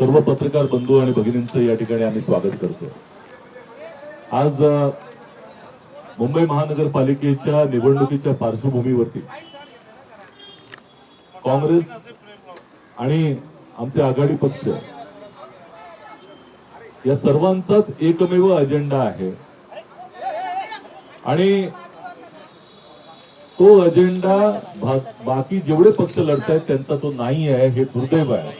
सर्व पत्रकार बंधू आणि भगिनींचं या ठिकाणी आम्ही स्वागत करतो। आज मुंबई महानगरपालिकेच्या निवडणुकीच्या पार्श्वभूमीवरती काँग्रेस आणि आमचे आघाडी पक्ष या सर्वांचाच एकमेव अजेंडा आहे आणि तो अजेंडा बाकी जेवढे पक्ष लढतायत त्यांचा तो नाही आहे, हे दुर्दैव आहे।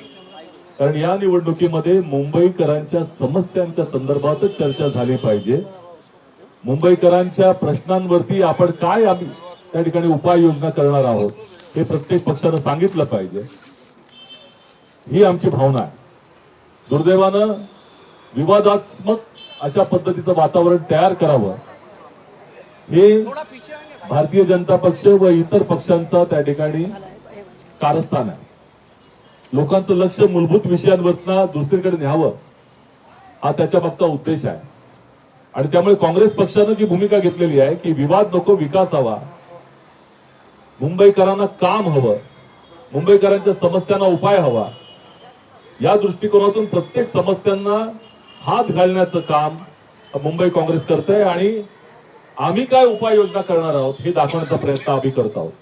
कारण या निवडणुकीमध्ये मुंबईकरांच्या समस्यांच्या संदर्भातच चर्चा झाली पाहिजे। मुंबईकरांच्या प्रश्नांवरती आपण काय आम्ही त्या ठिकाणी उपाययोजना करणार आहोत हे प्रत्येक पक्षाने सांगितलं पाहिजे, ही आमची भावना आहे। दुर्दैवानं विवादात्मक अशा पद्धतीचं वातावरण तयार करावं हे भारतीय जनता पक्ष व इतर पक्षांचा त्या ठिकाणी कारस्थान आहे। लोकांचं लक्ष मूलभूत विषयांवरनं दुसरीकडे न्यावं हा त्याच्या मागचा उद्देश आहे आणि त्यामुळे काँग्रेस पक्षाने जी भूमिका घेतलेली आहे की विवाद नको, विकास हवा, मुंबईकरांना काम हवं, मुंबईकरांच्या समस्यांना उपाय हवा, या दृष्टिकोनातून प्रत्येक समस्यांना हात घालण्याचं काम मुंबई काँग्रेस करते आणि आम्ही काय उपाययोजना करणार आहोत हे दाखवण्याचा प्रयत्न आम्ही करत आहोत।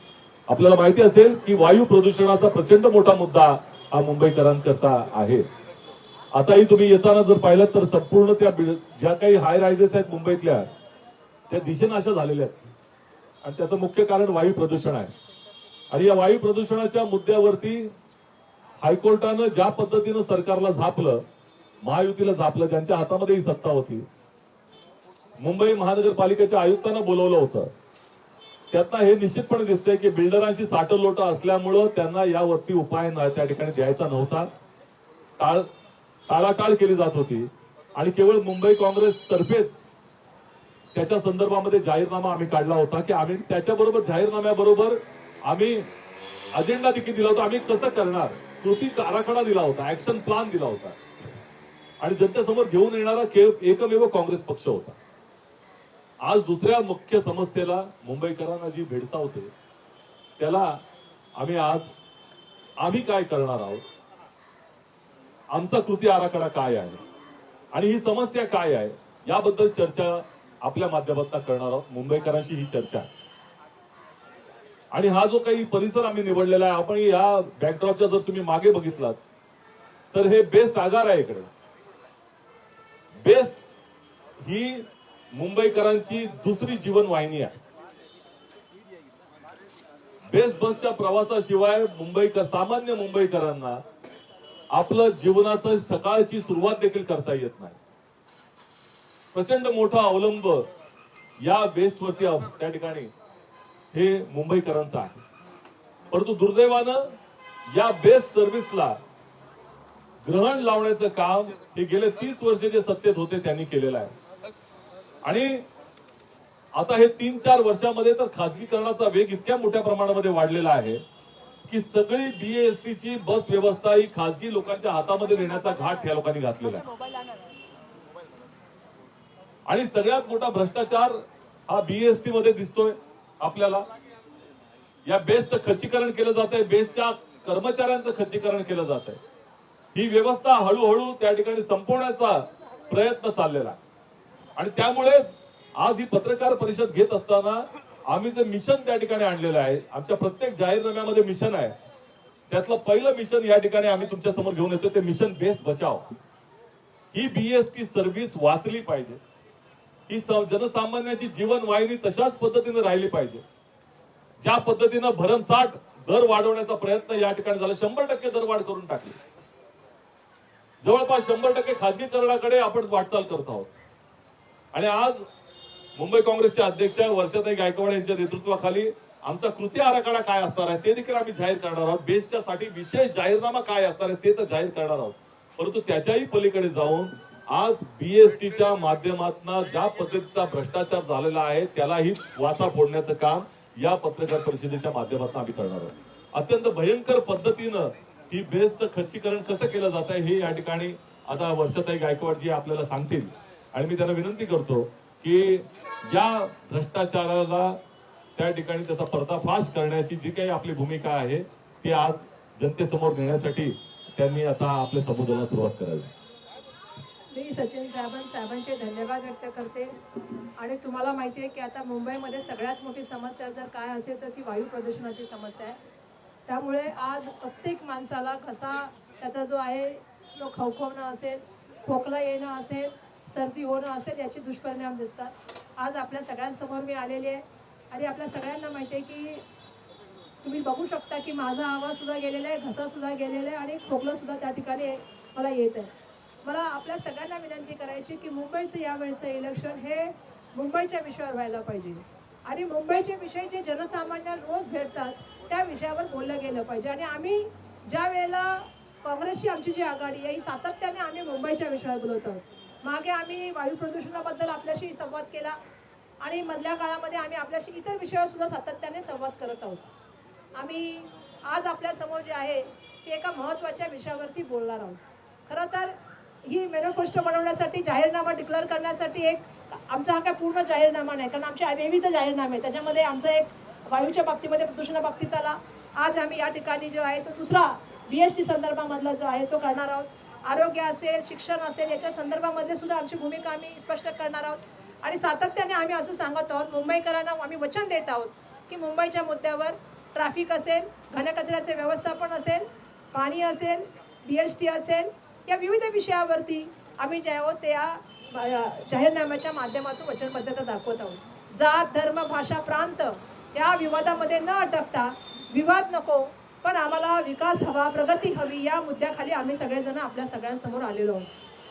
आपल्याला माहिती असेल की वायू प्रदूषणाचा प्रचंड मोठा मुद्दा हा मुंबईकरांकरता आहे। आताही तुम्ही येताना जर पाहिलं तर संपूर्ण त्या ज्या काही हाय रायझेस आहेत मुंबईतल्या त्या दिशेनाशा झालेल्या आहेत आणि त्याचं मुख्य कारण वायू प्रदूषण आहे। आणि या वायू प्रदूषणाच्या मुद्द्यावरती हायकोर्टानं ज्या पद्धतीनं सरकारला झापलं, महायुतीला झापलं, ज्यांच्या हातामध्ये ही सत्ता होती, मुंबई महानगरपालिकेच्या आयुक्तांना बोलवलं होतं, त्यातनं हे निश्चितपणे दिसतंय की बिल्डरांशी साठलोट असल्यामुळं त्यांना यावरती उपाय त्या ठिकाणी द्यायचा नव्हता, टाळाटाळ केली जात होती आणि केवळ मुंबई काँग्रेस तर्फेच त्याच्या संदर्भामध्ये जाहीरनामा आम्ही काढला होता की आम्ही त्याच्याबरोबर जाहीरनाम्याबरोबर आम्ही अजेंडा देखील दिला होता, आम्ही कसं करणार, कृती आराखडा दिला होता, ऍक्शन प्लॅन दिला होता आणि जनतेसमोर घेऊन येणारा एकमेव काँग्रेस पक्ष होता। आज दुसऱ्या मुख्य समस्येला मुंबईकरांना जी भेडसावते त्याला आम्ही काय करणार आहोत, आमचा कृती आराखडा काय आहे आणि ही समस्या काय आहे याबद्दल चर्चा आपल्या माध्यमातून करणार आहोत। मुंबईकरांशी ही चर्चा आणि हा जो काही परिसर आम्ही निवडलेला आहे, आपण या बॅकड्रॉपच्या जर तुम्ही मागे बघितलात तर हे बेस्ट आगार आहे। इकडे बेस्ट ही मुंबईकरांची दुसरी जीवनवाहिनी आहे। बेस्ट बसच्या प्रवासाशिवाय सामान्य मुंबईकरांना आपलं जीवनाचं सकाळची सुरुवात देखील करता येत नाही। प्रचंड मोठा अवलंब या बेस्ट वरती त्या ठिकाणी हे मुंबईकरांचा आहे। परंतु दुर्दैवानं या बेस्ट सर्व्हिसला ग्रहण लावण्याचं काम हे गेले 30 वर्ष जे सत्तेत होते त्यांनी केलेलं आहे आणि आता हे 3-4 वर्षामध्ये तर खासगीकरणाचा वेग इतक्या मोठ्या प्रमाणामध्ये वाढलेला आहे की सगळी बीएसटी ची बस व्यवस्था ही खासगी लोकांच्या हातामध्ये देण्याचा घाट या लोकांनी घातलेला आहे आणि सगळ्यात मोठा भ्रष्टाचार हा बीएसटी मध्ये दिसतोय आपल्याला। या बेस्टचं खच्चीकरण केलं जात आहे, बेस्टच्या कर्मचाऱ्यांचं खच्चीकरण केलं जात आहे। ही व्यवस्था हळूहळू त्या ठिकाणी संपवण्याचा प्रयत्न चाललेला आहे आणि त्यामुळेच आज ही पत्रकार परिषद घेत असताना आम्ही जे मिशन त्या ठिकाणी आणलेलं आहे, आमच्या प्रत्येक जाहीरनाम्यामध्ये मिशन आहे, त्यातलं पहिलं मिशन या ठिकाणी आम्ही तुमच्या समोर घेऊन येतो, ते मिशन बेस्ट बचाव। ही बीएसटी सर्व्हिस वाचली पाहिजे, ही जनसामान्याची जीवनवाहिनी तशाच पद्धतीने राहिली पाहिजे ज्या पद्धतीनं भरमसाठ दर वाढवण्याचा प्रयत्न या ठिकाणी झाला। 100% दरवाढ करून टाकली, जवळपास 100% खासगीकरणाकडे आपण वाटचाल करत आहोत आणि आज मुंबई काँग्रेसच्या अध्यक्ष वर्षाताई गायकवाड यांच्या नेतृत्वाखाली आमचा कृती आराखडा काय असणार आहे ते देखील आम्ही जाहीर करणार आहोत। बेस्टच्या साठी विशेष जाहीरनामा काय असणार आहे ते तर जाहीर करणार आहोत, परंतु त्याच्याही पलीकडे जाऊन आज बीएसटीच्या माध्यमातून ज्या पद्धतीचा भ्रष्टाचार झालेला आहे त्यालाही वाचा फोडण्याचं काम या पत्रकार परिषदेच्या माध्यमातून आम्ही करणार आहोत। अत्यंत भयंकर पद्धतीनं ही बेस्टचं खच्चीकरण कसं केलं जात आहे हे या ठिकाणी आता वर्षाताई गायकवाड जी आपल्याला सांगतील आणि मी त्यांना विनंती करतो की या भ्रष्टाचाराला त्या ठिकाणी त्याचा पर्दाफाश करण्याची जी काही आपली भूमिका आहे ती आज जनतेसमोर नेण्यासाठी त्यांनी आता आपल्या संबोधनाला सुरुवात करावी. मी सचिन साहेबांचे धन्यवाद व्यक्त करते. आणि तुम्हाला माहिती आहे की आता मुंबईमध्ये सगळ्यात मोठी समस्या जर काय असेल तर ती वायू प्रदूषणाची समस्या आहे. त्यामुळे आज प्रत्येक माणसाला घसा त्याचा जो आहे तो खवखवणं असेल, खोकला येणं असेल, सर्दी होणं असेल याचे दुष्परिणाम दिसतात. आज आपल्या सगळ्यांसमोर मी आलेली आहे आणि आपल्या सगळ्यांना माहिती आहे की तुम्ही बघू शकता की माझा आवाजसुद्धा गेलेला आहे, घसासुद्धा गेलेला आहे आणि खोकलासुद्धा त्या ठिकाणी मला येत आहे. मला आपल्या सगळ्यांना विनंती करायची की मुंबईचं यावेळचं इलेक्शन हे मुंबईच्या विषयावर व्हायला पाहिजे आणि मुंबईचे विषय जे जनसामान्य रोज भेटतात त्या विषयावर बोललं गेलं पाहिजे. आणि आम्ही ज्या वेळेला काँग्रेसची आमची जी आघाडी आहे ही सातत्याने आम्ही मुंबईच्या विषयावर बोलत आहोत. मागे आम्ही वायू प्रदूषणाबद्दल आपल्याशी संवाद केला आणि मधल्या काळामध्ये आम्ही आपल्याशी इतर विषयावर सुद्धा सातत्याने संवाद करत आहोत. आम्ही आज आपल्यासमोर जे आहे ते एका महत्त्वाच्या विषयावरती बोलणार आहोत. खरं तर ही मॅनिफेस्टो बनवण्यासाठी जाहीरनामा डिक्लेअर करण्यासाठी एक आमचा हा काय पूर्ण जाहीरनामा नाही, कारण आमचे विविध जाहीरनामे आहेत. त्याच्यामध्ये आमचा एक वायूच्या बाबतीमध्ये प्रदूषणा बाबतीत आला. आज आम्ही या ठिकाणी जो आहे तो दुसरा BST संदर्भामधला जो आहे तो करणार आहोत. आरोग्य असेल, शिक्षण असेल याच्या संदर्भामध्ये सुद्धा आमची भूमिका आम्ही स्पष्ट करणार आहोत. आणि सातत्याने आम्ही असं सांगत आहोत, मुंबईकरांना आम्ही वचन देत आहोत की मुंबईच्या मुद्द्यावर ट्रॅफिक असेल, घनकचऱ्याचे व्यवस्थापन असेल, पाणी असेल, BST असेल, या विविध विषयावरती आम्ही जे आहोत ते या जाहीरनाम्याच्या माध्यमातून वचनबद्धता दाखवत आहोत. जात, धर्म, भाषा, प्रांत या विवादामध्ये न अटकता विवाद नको पण आम्हाला विकास हवा, प्रगती हवी या मुद्द्याखाली आम्ही सगळेजण आपल्या सगळ्यांसमोर आलेलो आहोत.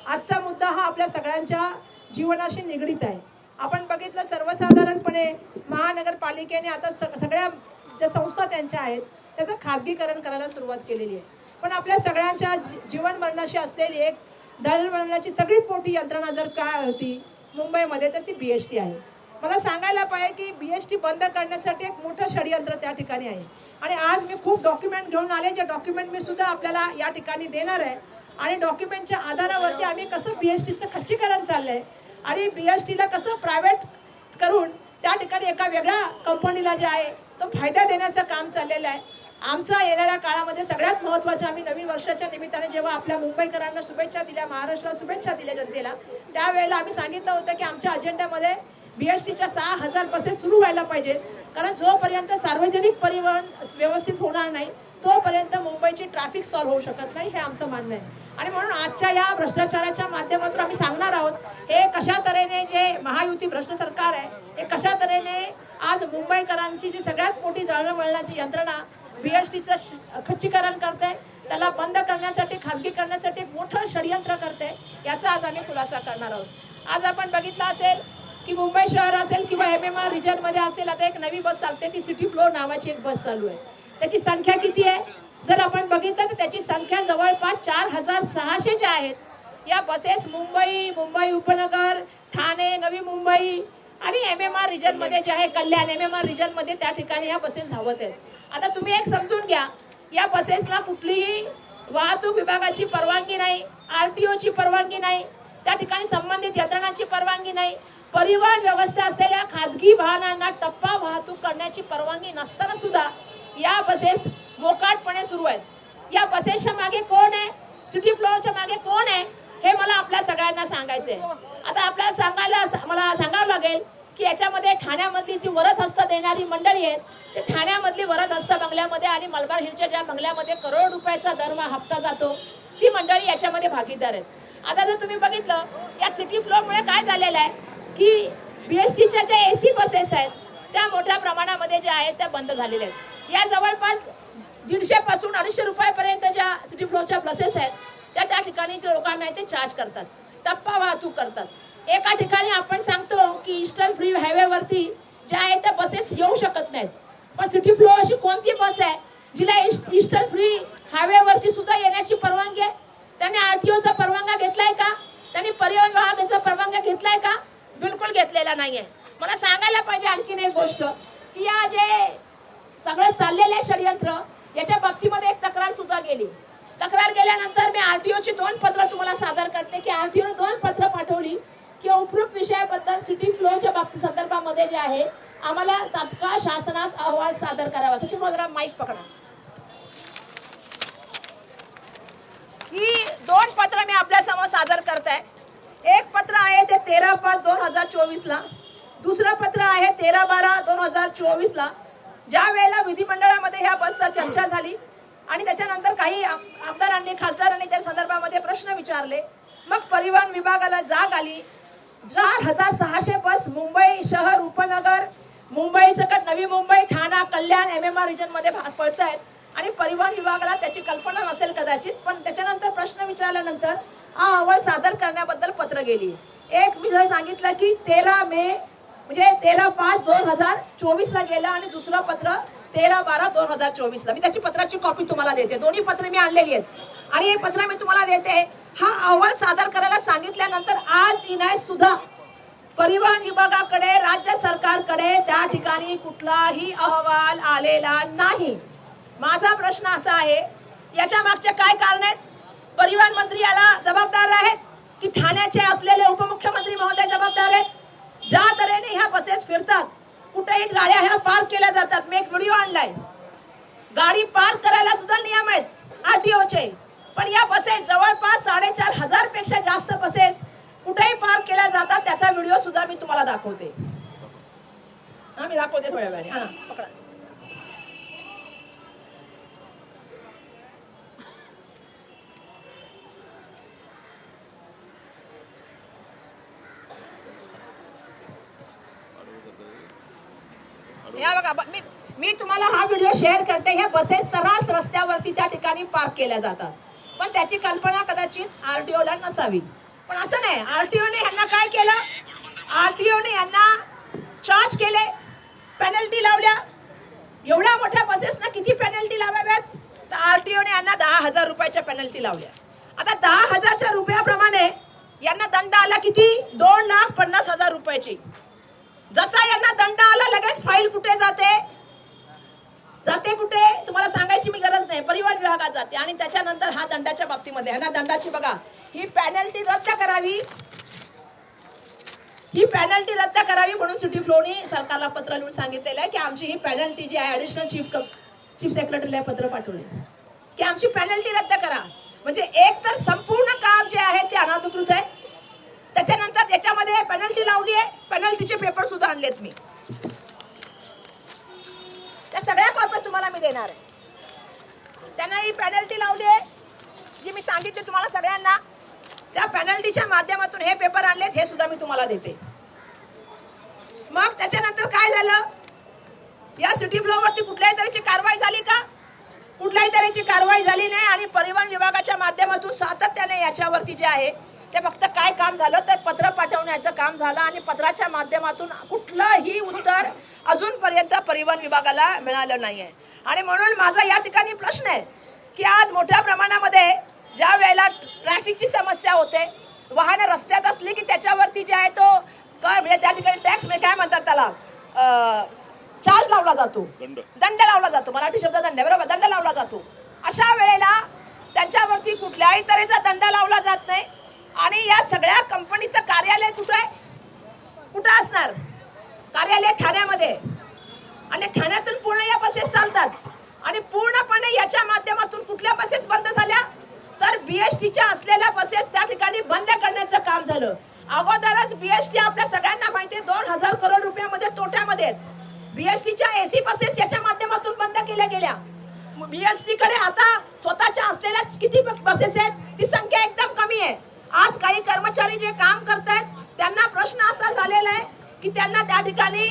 आजचा मुद्दा हा आपल्या सगळ्यांच्या जीवनाशी निगडीत आहे. आपण बघितलं सर्वसाधारणपणे महानगरपालिकेने आता सगळ्या ज्या संस्था त्यांच्या आहेत त्याचं खाजगीकरण करायला सुरुवात केलेली आहे. पण आपल्या सगळ्यांच्या जीवन मरणाशी असलेली एक दळणवळणाची सगळीत मोठी यंत्रणा जर काय होती मुंबईमध्ये तर ती BST आहे. मला सांगायला पाहिजे की BST बंद करण्यासाठी एक मोठं षडयंत्र त्या ठिकाणी आहे. आणि आज मी खूप डॉक्युमेंट घेऊन आले, जे डॉक्युमेंट मी सुद्धा आपल्याला या ठिकाणी देणार आहे. आणि डॉक्युमेंटच्या आधारावरती आम्ही कसं BSTचं खच्चीकरण चाललंय आणि BSTला कसं प्रायव्हेट करून त्या ठिकाणी एका वेगळ्या कंपनीला जे आहे तो फायदा देण्याचं काम चाललेलं आहे. आमचा येणाऱ्या काळामध्ये सगळ्यात महत्त्वाचं आम्ही नवीन वर्षाच्या निमित्ताने जेव्हा आपल्या मुंबईकरांना शुभेच्छा दिल्या, महाराष्ट्राला शुभेच्छा दिल्या जनतेला, त्यावेळेला आम्ही सांगितलं होतं की आमच्या अजेंड्यामध्ये BSTच्या 6,000 बसेस सुरू व्हायला पाहिजेत. कारण जोपर्यंत सार्वजनिक परिवहन व्यवस्थित होणार नाही तोपर्यंत मुंबईची ट्रॅफिक सॉल्व्ह होऊ शकत नाही, हे आमचं म्हणणं आहे. आणि म्हणून आजच्या या भ्रष्टाचाराच्या माध्यमातून आम्ही सांगणार आहोत हे कशा तऱ्हेने जे महायुती भ्रष्ट सरकार आहे हे कशा तऱ्हेने आज मुंबईकरांची जी सगळ्यात मोठी दळणवळणाची यंत्रणा BSTचं खच्चीकरण करते, त्याला बंद करण्यासाठी, खाजगी करण्यासाठी एक मोठं षडयंत्र करते, याचा आज आम्ही खुलासा करणार आहोत. आज आपण बघितलं असेल की मुंबई शहर असेल किंवा MMR रिजनमध्ये असेल आता एक नवी बस चालते, ती सिटी फ्लो नावाची एक बस चालू आहे. त्याची संख्या किती आहे जर आपण बघितलं तर त्याची संख्या जवळपास 4,600 ज्या आहेत. या बसेस मुंबई उपनगर, ठाणे, नवी मुंबई आणि MMR रिजनमध्ये जे आहे कल्याण MMR रिजनमध्ये त्या ठिकाणी या बसेस धावत आहेत. आता तुम्ही एक समजून घ्या, या बसेसला कुठलीही वाहतूक विभागाची परवानगी नाही, RTOची परवानगी नाही, त्या ठिकाणी संबंधित यंत्रणांची परवानगी नाही, परिवहन व्यवस्था असलेल्या खाजगी वाहनांना टप्पा वाहतूक करण्याची परवानगी नसताना सुद्धा या बसेस मोकाटपणे सुरू आहेत. या बसेसच्या मागे कोण आहे, सिटी फ्लोअरच्या मागे कोण आहे हे मला आपल्या सगळ्यांना सांगायचंय. आता आपल्याला मला सांगावं लागेल की याच्यामध्ये ठाण्यामधली जी वरद हस्त देणारी मंडळी आहेत ते ठाण्यामधली वरद हस्त बंगल्यामध्ये आणि मलबार हिलच्या ज्या बंगल्यामध्ये करोड रुपयाचा दरमहा हप्ता जातो ती मंडळी याच्यामध्ये भागीदार आहेत. आता जर तुम्ही बघितलं या सिटी फ्लोअरमुळे काय झालेलं आहे की BSTच्या ज्या AC बसेस आहेत त्या मोठ्या प्रमाणामध्ये ज्या आहेत त्या बंद झालेल्या आहेत. या जवळपास 150 पासून 250 रुपयापर्यंत ज्या सिटी फ्लोअरच्या बसेस आहेत त्या ठिकाणी जे लोकांना ते चार्ज करतात, टप्पा वाहतूक करतात. एका ठिकाणी आपण सांगतो की ईस्टर्न फ्री हायवेवरती ज्या आहेत त्या बसेस येऊ शकत नाहीत, पण सिटी फ्लोअर अशी कोणती बस आहे जिला ईस्टर्न फ्री हायवेवरती सुद्धा येण्याची परवानगी आहे? त्यांनी RTOचा परवानगा घेतलाय का? त्यांनी परिवहन विभागाचा परवानगा घेतलाय का? बिलकुल घेतलेला नाहीये. मला सांगायला पाहिजे आणखीन एक गोष्ट की या जे सगळं चाललेले षडयंत्र याच्या बाबतीमध्ये एक तक्रार सुद्धा गेली. तक्रार गेल्यानंतर मी RTOची 2 पत्र तुम्हाला सादर करते की RTOने 2 पत्र पाठवली की उपरोक्त विषयाबद्दल सिटी फ्लोच्या बाबती संदर्भामध्ये जे आहे आम्हाला तात्काळ शासनास अहवाल सादर करावा. सचिन मोदरा माईक पकडा. ही दोन पत्र मी आपल्या समोर सादर करताय. एक पत्र आहे ते 13/5/2024 ला, दुसरं पत्र आहे 13/12/2024 ला, ज्या वेळेला विधिमंडळामध्ये ह्या बसचा चर्चा झाली आणि त्याच्यानंतर काही आमदारांनी खासदारांनी त्या संदर्भामध्ये प्रश्न विचारले. मग परिवहन विभागाला जाग आली. 4,600 बस मुंबई शहर, उपनगर, मुंबई सकट नवी मुंबई, ठाणा, कल्याण, MMR रिजन मध्ये पडतायत आणि परिवहन विभागाला त्याची कल्पना नसेल कदाचित, पण त्याच्यानंतर प्रश्न विचारल्यानंतर हा अहवाल सादर करण्याबद्दल पत्र गेली. एक मी जर सांगितलं की 13 मे म्हणजे 13/5/2024 ला गेला आणि दुसरं पत्र 13/12/2024 ला. मी त्याची पत्राची कॉपी तुम्हाला देते. दोन्ही पत्र मी आणलेली आहेत आणि हे पत्र मी तुम्हाला देते. हा अहवाल सादर करायला सांगितल्यानंतर आज इनायत सुद्धा परिवहन विभागाकडे, राज्य सरकारकडे त्या ठिकाणी कुठलाही अहवाल आलेला नाही. माझा प्रश्न असा आहे, याच्या मागचे काय कारण आहेत? परिवहन मंत्री याला जबाबदार आहेत की ठाण्याचे असलेले उपमुख्यमंत्री महोदय जबाबदार आहेत? ज्या तऱ्हेने ह्या बसेस फिरतात, कुठेही गाड्या ह्या पार्क केल्या जातात. मी एक व्हिडिओ आणलाय. गाडी पार्क करायला सुद्धा नियम आहेत RTOचे, पण या बसेस जवळपास 4,500 पेक्षा जास्त बसेस कुठेही पार्क केल्या जातात. त्याचा व्हिडिओ सुद्धा मी तुम्हाला दाखवते. मी दाखवते थोड्या वेळाने. हा पकडा. या बघा, मी तुम्हाला हा व्हिडिओ शेअर करते. ह्या बसेस सर्रास रस्त्यावरती त्या ठिकाणी पार्क केल्या जातात, पण त्याची कल्पना कदाचित RTO ला नसावी. पण असं नाही. RTO ने यांना काय केलं? RTO ने यांना चार्ज केले, पेनल्टी लावल्या. एवढ्या मोठ्या बसेसना किती पेनल्टी लावाव्यात? तर RTO ने यांना 10,000 रुपयाच्या पेनल्टी लावल्या. आता 10,000 रुपयाप्रमाणे यांना दंड आला किती? 2,50,000 रुपयाची. जसा यांना दंड आला लगेच फाईल कुठे जाते? कुठे तुम्हाला सांगायची मी गरज नाही, परिवहन विभागात जाते. आणि त्याच्यानंतर हा दंडाच्या बाबतीमध्ये यांना दंडाची बघा, ही पेनल्टी रद्द करावी, ही पेनल्टी रद्द करावी म्हणून सिटी फ्लोनी सरकारला पत्र लिहून सांगितलेलं आहे की आमची ही पेनल्टी जी आहे, ऍडिशनल चीफ सेक्रेटरीला पत्र पाठवले की आमची पेनल्टी रद्द करा. म्हणजे एक तर संपूर्ण काम जे आहे ते अनधिकृत आहे, त्याच्यानंतर त्याच्यामध्ये पेनल्टी लावली आहे. पेनल्टीचे पेपर सुद्धा आणलेत मी. त्या सगळ्या कॉपी तुम्हाला मी देणार आहे. त्यांना ही पेनल्टी लावली आहे जी मी सांगितली तुम्हाला सगळ्यांना. त्या पेनल्टीच्या माध्यमातून हे पेपर आणलेत, हे सुद्धा मी तुम्हाला देते. मग त्याच्यानंतर काय झालं? या सिटी फ्लोवरती कुठल्याही तऱ्हेची कारवाई झाली का? कुठल्याही तऱ्हेची कारवाई झाली नाही. आणि परिवहन विभागाच्या माध्यमातून सातत्याने याच्यावरती जे आहे ते फक्त काय काम झालं तर पत्र पाठवण्याचं काम झालं आणि पत्राच्या माध्यमातून कुठलंही उत्तर अजूनपर्यंत परिवहन विभागाला मिळालं नाहीये. आणि म्हणून माझा या ठिकाणी प्रश्न आहे की आज मोठ्या प्रमाणामध्ये ज्या वेळेला ट्रॅफिकची समस्या होते, वाहन रस्त्यात असली की त्याच्यावरती जे आहे तो काय म्हणजे त्या ठिकाणी टॅक्स काय म्हणतात त्याला, चार्ज लावला जातो, दंड लावला जातो. मराठी शब्द दंड, बरोबर, दंड लावला जातो. अशा वेळेला त्यांच्यावरती कुठल्याही तऱ्हेचा दंड लावला जात नाही. आणि या सगळ्या कंपनीचं कार्यालय कुठं असणार? कार्यालय ठाण्यामध्ये. आणि ठाण्यातून पूर्ण या बसेस चालतात. आणि पूर्णपणे याच्या माध्यमातून कुठल्या बसेस बंद झाल्या तर BSTच्या असलेल्या बसेस त्या ठिकाणी बंद करण्याचं काम झालं. अगोदरच BST आपल्या सगळ्यांना माहिती आहे 2,000 करोड रुपयामध्ये तोट्यामध्ये आहेत. BSTच्या AC बसेस याच्या माध्यमातून बंद केल्या गेल्या. BST कडे आता स्वतःच्या असलेल्या किती बसेस आहेत ती संख्या एकदम कमी आहे. आज काही कर्मचारी जे काम करतायत त्यांना प्रश्न असा झालेला आहे की त्यांना त्या ठिकाणी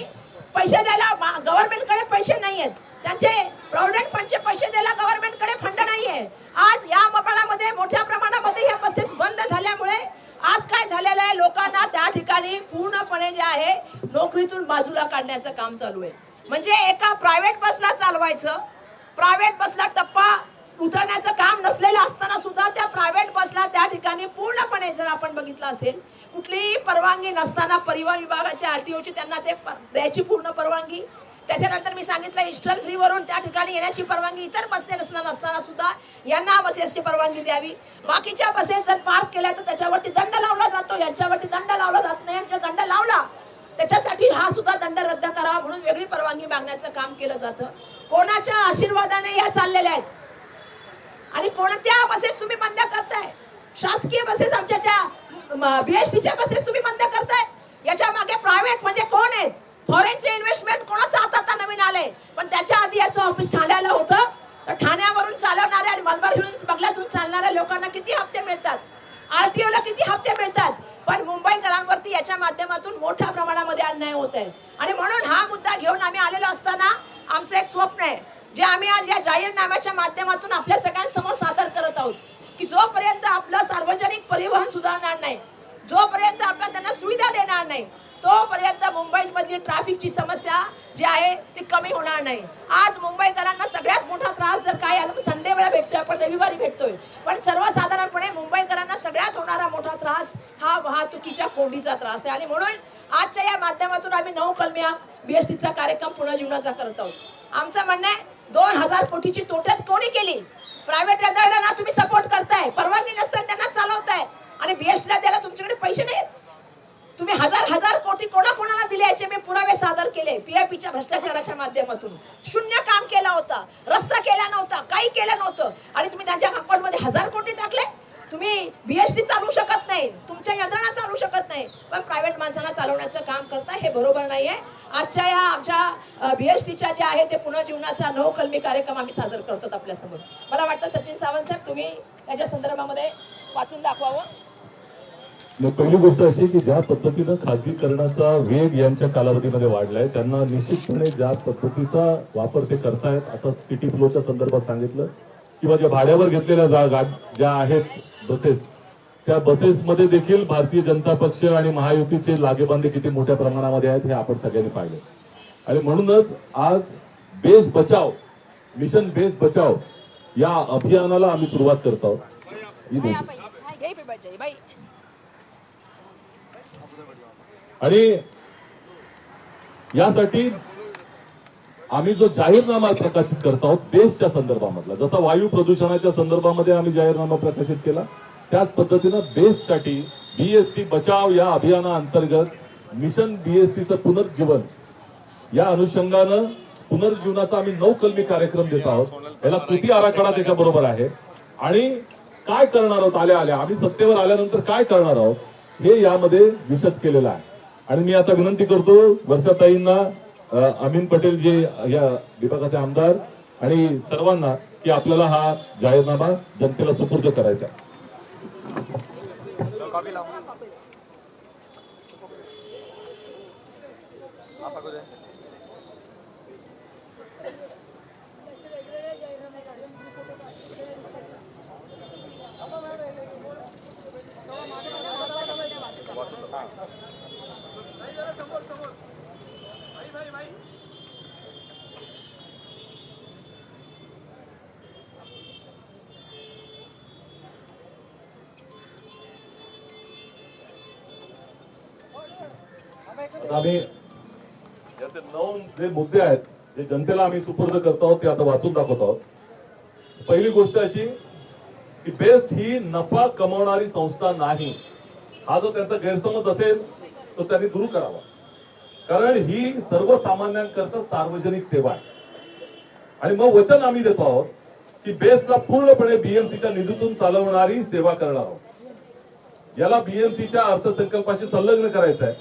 पैसे द्यायला गव्हर्नमेंटकडे पैसे नाही आहेत. त्यांचे प्रॉव्हिडंट फंडचे पैसे द्यायला गव्हर्नमेंटकडे फंड नाहीये. आज या मपाळामध्ये मोठ्या प्रमाणामध्ये या बसेस बंद झाल्यामुळे आज काय झालेलं आहे, लोकांना त्या ठिकाणी पूर्णपणे जे आहे नोकरीतून बाजूला काढण्याचं काम चालू आहे. म्हणजे एका प्रायव्हेट बसला चालवायचं, प्रायव्हेट बसला टप्पा उतरण्याचं काम नसलेलं असताना सुद्धा त्या प्रायव्हेट बसला त्या ठिकाणी पूर्णपणे जर आपण बघितलं असेल कुठलीही परवानगी नसताना परिवहन विभागाच्या RTOची त्यांना ते द्यायची पूर्ण परवानगी. त्याच्यानंतर मी सांगितलं इस्टर्न फ्री वरून त्या ठिकाणी येण्याची परवानगी, इतर बसेस नसताना सुद्धा यांना बसेसची परवानगी द्यावी. बाकीच्या बसेस जर पार्क केल्या तर त्याच्यावरती दंड लावला जातो, यांच्यावरती दंड लावला जात नाही. यांचा दंड लावला त्याच्यासाठी हा सुद्धा दंड रद्द करावा म्हणून वेगळी परवानगी मागण्याचं काम केलं जातं. कोणाच्या आशीर्वादाने या चाललेल्या आहेत आणि कोणत्या बसेस तुम्ही बंद करताय शासकीय बसेस आमच्या त्या बीएसटीच्या बसेस तुम्ही बंद करताय. याच्या मागे प्रायव्हेट म्हणजे कोण आहेत? फॉरेनचे इन्व्हेस्टमेंट कोणाचं आता नवीन आले, पण त्याच्या आधी याचं ऑफिस ठाण्याला होतं. तर ठाण्यावरून चालवणाऱ्या आणि मलबार हिल्स बंगल्यातून चालणाऱ्या लोकांना किती हप्ते मिळतात, आरटीओ ला किती हप्ते मिळतात, पण मुंबईकरांवरती याच्या माध्यमातून मोठ्या प्रमाणामध्ये अन्याय होत आहे. आणि म्हणून हा मुद्दा घेऊन आम्ही आलेलो असताना आमचं एक स्वप्न आहे, जे आम्ही आज या जाहीरनाम्याच्या माध्यमातून आपल्या सगळ्यांसमोर सादर करत आहोत, की जोपर्यंत आपलं सार्वजनिक परिवहन सुधारणार नाही, जोपर्यंत आपण त्यांना सुविधा देणार नाही, तोपर्यंत मुंबईमधली ट्रॅफिकची समस्या जी आहे ती कमी होणार नाही. आज मुंबईकरांना सगळ्यात मोठा त्रास जर काय, आज संडे वेळा भेटतोय, आपण रविवारी भेटतोय, पण सर्वसाधारणपणे मुंबईकरांना सगळ्यात होणारा मोठा त्रास हा वाहतुकीच्या कोंडीचा त्रास आहे. आणि म्हणून आजच्या या माध्यमातून आम्ही 9 कलमी बीएसटीचा कार्यक्रम पुनर्जीवनाचा करत आहोत. आमचं म्हणणं आहे 2000 कोटीची तोट्यात कोणी केली? प्रायव्हेट यंत्रणा तुम्ही सपोर्ट करताय, परवानगी नसताना त्यांना चालवताय, आणि बीएसटीला द्यायला तुमच्याकडे पैसे नाहीत. तुम्ही हजार कोटी कोणाकोणाला दिले याचे मी पुरावे सादर केले. पीआयपीच्या भ्रष्टाचाराच्या माध्यमातून 0 काम केला होता, रस्ता केला नव्हता, काही केलं नव्हतं, आणि तुम्ही त्यांच्या अकाउंट मध्ये 1000 कोटी टाकले. तुम्ही बीएसटी चालवू शकत नाही, तुमच्या यंत्रणा चालवू शकत नाही, पण प्रायव्हेट माणसाला चालवण्याचं काम करताय, हे बरोबर नाहीये. आजच्या या आमच्या बीएसटीच्या जे आहे ते पुनर्जीवनाचा 9 कलमी कार्यक्रम आम्ही सादर करतो आपल्या समोर. मला वाटतं सचिन सावंत साहेब तुम्ही याच्या संदर्भामध्ये वाचून दाखवावं. पहिली गोष्ट अशी की ज्या पद्धतीनं खाजगीकरणाचा वेग यांच्या कालावधीमध्ये वाढलाय, त्यांना निश्चितपणे ज्या पद्धतीचा वापर ते करतायत, आता सिटी फ्लोच्या संदर्भात सांगितलं, किंवा ज्या भाड्यावर घेतलेल्या ज्या आहेत बसेस, त्या बसेसमध्ये देखील भारतीय जनता पक्ष आणि महायुतीचे लागेबांधे किती मोठ्या प्रमाणामध्ये आहेत हे आपण सगळ्यांनी पाहिलं. आणि म्हणूनच आज बेस बचाव, मिशन बेस बचाव या अभियानाला आम्ही सुरुवात करत आहोत. आणि यासाठी आम्ही जो जाहीरनामा प्रकाशित करत आहोत बेसच्या संदर्भामधला, जसा वायू प्रदूषणाच्या संदर्भामध्ये आम्ही जाहीरनामा प्रकाशित केला, त्याच पद्धतीनं बेससाठी बीएसटी बचाव या अभियानाअंतर्गत मिशन बीएसटीचं पुनर्जीवन या अनुषंगानं पुनर्जीवनाचा आम्ही 9 कलमी कार्यक्रम देत आहोत. याला कृती आराखडा त्याच्या बरोबर आहे. आणि काय करणार आहोत, आल्या आम्ही सत्तेवर आल्यानंतर काय करणार आहोत हे यामध्ये विशद केलेलं आहे. आणि मी आता विनंती करतो वर्षाताईंना, अमीन पटेल जे या विभागाचे आमदार, आणि सर्वांना की आपल्याला हा जाहीरनामा जनतेला सुपूर्द करायचा आहे. आम्ही याचे 9 जे मुद्दे आहेत जे जनतेला आम्ही सुपूर्द करत आहोत ते आता वाचून दाखवत आहोत. पहिली गोष्ट अशी की बेस्ट ही नफा कमवणारी संस्था नाही. हा जर त्यांचा गैरसमज असेल तर त्यांनी दूर करावा, कारण ही सर्वसामान्यांकरता सार्वजनिक सेवा आहे. आणि मग वचन आम्ही देतो आहोत की बेस्टला पूर्णपणे बीएमसीच्या निधीतून चालवणारी सेवा करणार आहोत. याला बीएमसीच्या अर्थसंकल्पाशी संलग्न करायचं आहे.